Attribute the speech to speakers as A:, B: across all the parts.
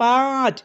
A: 5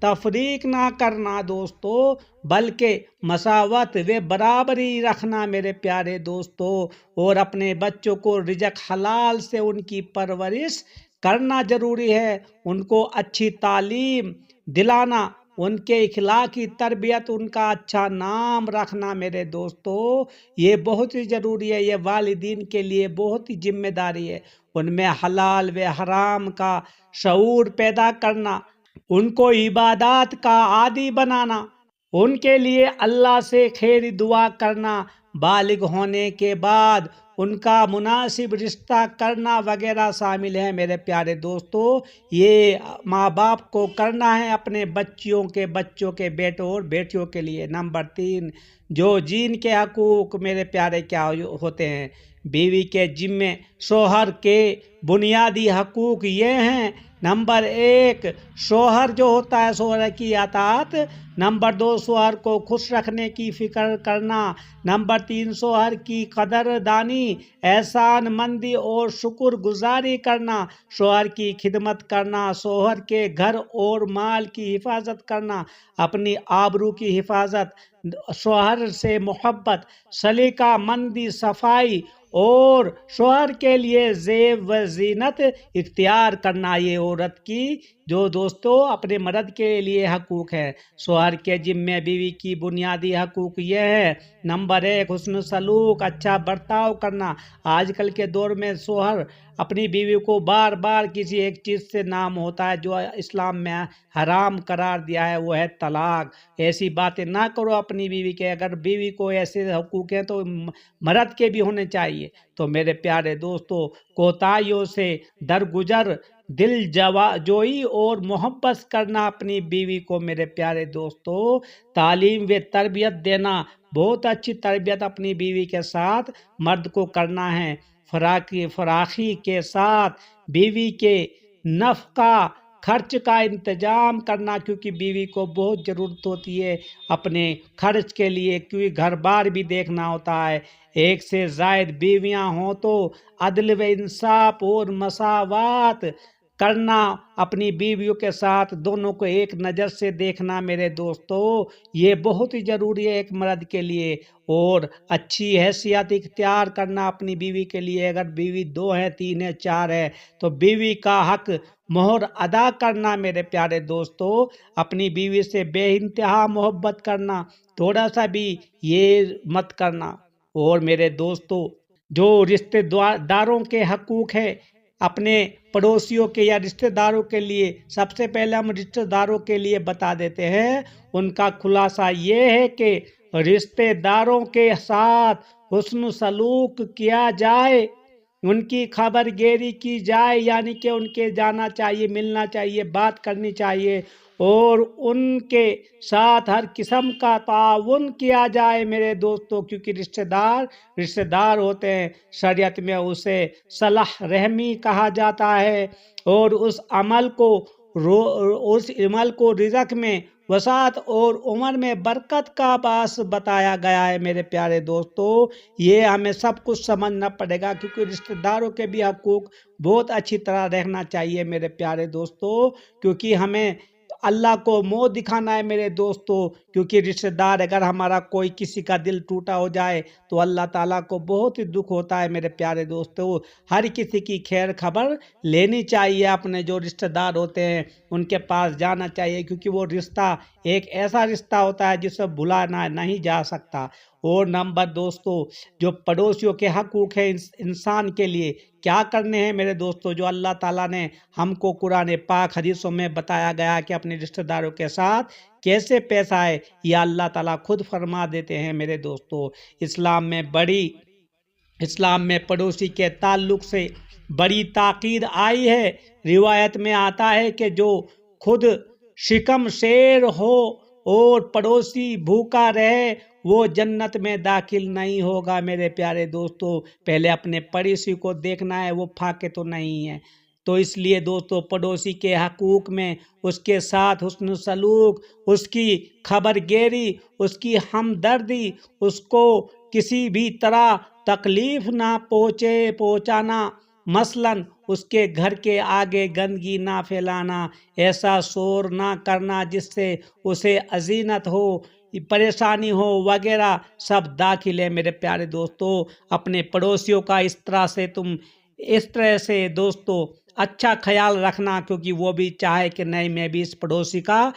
A: تفریق نہ کرنا دوستو، بلکہ مساوات و برابری رکھنا میرے پیارے دوستو، اور اپنے بچوں کو رزق حلال سے ان کی پرورش کرنا ضروری ہے، ان کو اچھی تعلیم دلانا، ان کے اخلاقی تربیت، ان کا اچھا نام رکھنا میرے دوستو، یہ بہت ہی ضروری ہے، یہ والدین کے لیے بہت ہی ذمہ داری ہے، ان میں حلال و حرام کا شعور پیدا کرنا، ان کو عبادات کا عادی بنانا، ان کے لیے اللہ سے خیر دعا کرنا، بالغ ہونے کے بعد ان کا مناسب رشتہ کرنا وغیرہ شامل ہے میرے پیارے دوستو، یہ ماں باپ کو کرنا ہے اپنے بچوں کے بیٹوں اور بیٹیوں کے لیے۔ نمبر 3، جو جین کے حقوق میرے پیارے کیا ہوتے ہیں؟ بیوی کے ذمے شوہر کے بنیادی حقوق یہ ہیں: نمبر 1، شوہر جو ہوتا ہے شوہر کی اطاعت، نمبر 2، شوہر کو خوش رکھنے کی فکر کرنا، نمبر 3، شوہر کی قدر دانی، احسان مندی اور شکر گزاری کرنا، شوہر کی خدمت کرنا، شوہر کے گھر اور مال کی حفاظت کرنا، اپنی آبرو کی حفاظت، شوہر سے محبت، سلیقہ مندی، صفائی اور شوہر کے لیے زیب و زینت اختیار کرنا، یہ عورت کی جو دوستو اپنے مرد کے لیے حقوق ہے۔ شوہر کے ذمے بیوی کی بنیادی حقوق یہ ہے: نمبر 1، حسن سلوک، اچھا برتاؤ کرنا۔ آج کل کے دور میں شوہر اپنی بیوی کو بار بار کسی ایک چیز سے نام ہوتا ہے جو اسلام میں حرام قرار دیا ہے، وہ ہے طلاق۔ ایسی باتیں نہ کرو اپنی بیوی کے، اگر بیوی کو ایسے حقوق ہیں تو مرد کے بھی ہونے چاہیے۔ تو میرے پیارے دوستو، کوتاہیوں سے درگزر، دل جوئی اور محبت کرنا اپنی بیوی کو میرے پیارے دوستو، تعلیم و تربیت دینا، بہت اچھی تربیت اپنی بیوی کے ساتھ مرد کو کرنا ہے، فراخی کے ساتھ بیوی کے نفقہ خرچ کا انتظام کرنا، کیونکہ بیوی کو بہت ضرورت ہوتی ہے اپنے خرچ کے لیے، کیونکہ گھر بار بھی دیکھنا ہوتا ہے۔ ایک سے زائد بیویاں ہوں تو عدل و انصاف اور مساوات کرنا، اپنی بیویوں کے ساتھ دونوں کو ایک نظر سے دیکھنا میرے دوستو، یہ بہت ہی ضروری ہے ایک مرد کے لیے، اور اچھی حیثیت اختیار کرنا اپنی بیوی کے لیے۔ اگر بیوی 2 ہے، 3 ہے، 4 ہے تو بیوی کا حق مہر ادا کرنا میرے پیارے دوستو، اپنی بیوی سے بے انتہا محبت کرنا، تھوڑا سا بھی یہ مت کرنا۔ اور میرے دوستو، جو رشتہ داروں کے حقوق ہے اپنے پڑوسیوں کے یا رشتہ داروں کے لیے، سب سے پہلے ہم رشتہ داروں کے لیے بتا دیتے ہیں، ان کا خلاصہ یہ ہے کہ رشتہ داروں کے ساتھ حسن سلوک کیا جائے، ان کی خبر گیری کی جائے، یعنی کہ ان کے جانا چاہیے، ملنا چاہیے، بات کرنی چاہیے، اور ان کے ساتھ ہر قسم کا تعاون کیا جائے میرے دوستو، کیونکہ رشتہ دار ہوتے ہیں، شریعت میں اسے صلح رحمی کہا جاتا ہے، اور اس عمل کو رزق میں وسعت اور عمر میں برکت کا باعث بتایا گیا ہے میرے پیارے دوستو۔ یہ ہمیں سب کچھ سمجھنا پڑے گا، کیونکہ رشتہ داروں کے بھی حقوق بہت اچھی طرح رہنا چاہیے میرے پیارے دوستو، کیونکہ ہمیں اللہ کو منہ دکھانا ہے میرے دوستو، کیونکہ رشتہ دار اگر ہمارا کوئی کسی کا دل ٹوٹا ہو جائے تو اللہ تعالیٰ کو بہت ہی دکھ ہوتا ہے میرے پیارے دوستو۔ ہر کسی کی خیر خبر لینی چاہیے، اپنے جو رشتہ دار ہوتے ہیں ان کے پاس جانا چاہیے، کیونکہ وہ رشتہ ایک ایسا رشتہ ہوتا ہے جسے بھلانا نہیں جا سکتا۔ اور نمبر دوستو، جو پڑوسیوں کے حقوق ہیں انسان کے لیے کیا کرنے ہیں میرے دوستو، جو اللہ تعالیٰ نے ہم کو قرآن پاک حدیثوں میں بتایا گیا کہ اپنے رشتہ داروں کے ساتھ کیسے پیش آئے، یہ اللہ تعالیٰ خود فرما دیتے ہیں میرے دوستو۔ اسلام میں پڑوسی کے تعلق سے بڑی تاکید آئی ہے۔ روایت میں آتا ہے کہ جو خود شکم شیر ہو اور پڑوسی بھوکا رہے وہ جنت میں داخل نہیں ہوگا میرے پیارے دوستو۔ پہلے اپنے پڑوسی کو دیکھنا ہے وہ پھاکے تو نہیں ہے۔ تو اس لیے دوستو، پڑوسی کے حقوق میں اس کے ساتھ حسن سلوک، اس کی خبر گیری، اس کی ہمدردی، اس کو کسی بھی طرح تکلیف نہ پہنچانا، مثلاً اس کے گھر کے آگے گندگی نہ پھیلانا، ایسا شور نہ کرنا جس سے اسے اذیت ہو، پریشانی ہو وغیرہ سب داخل ہے۔ میرے پیارے دوستو، اپنے پڑوسیوں کا اس طرح سے دوستو اچھا خیال رکھنا، کیونکہ وہ بھی چاہے کہ نہیں میں بھی اس پڑوسی کا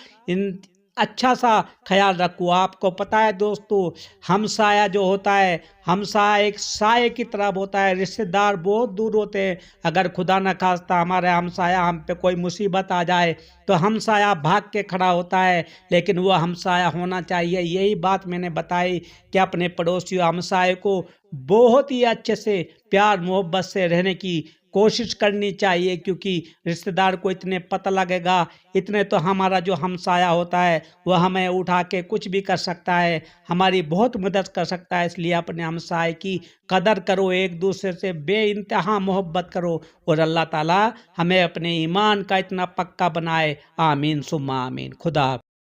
A: اچھا سا خیال رکھوں۔ آپ کو پتہ ہے دوستو، ہمسایہ جو ہوتا ہے، ہمسایہ ایک سائے کی طرح ہوتا ہے۔ رشتہ دار بہت دور ہوتے ہیں، اگر خدا نہ خواستہ ہمارے ہمسایہ ہم پہ کوئی مصیبت آ جائے تو ہمسایہ بھاگ کے کھڑا ہوتا ہے، لیکن وہ ہمسایہ ہونا چاہیے۔ یہی بات میں نے بتائی کہ اپنے پڑوسی ہمسایہ کو بہت ہی اچھے سے پیار محبت سے رہنے کی کوشش کرنی چاہیے، کیونکہ رشتہ دار کو اتنے پتہ لگے گا، اتنے تو ہمارا جو ہمسایہ ہوتا ہے وہ ہمیں اٹھا کے کچھ بھی کر سکتا ہے، ہماری بہت مدد کر سکتا ہے۔ اس لیے اپنے ہمسایہ کی قدر کرو، ایک دوسرے سے بے انتہا محبت کرو، اور اللہ تعالی ہمیں اپنے ایمان کا اتنا پکا بنائے۔ آمین ثم آمین۔ خدا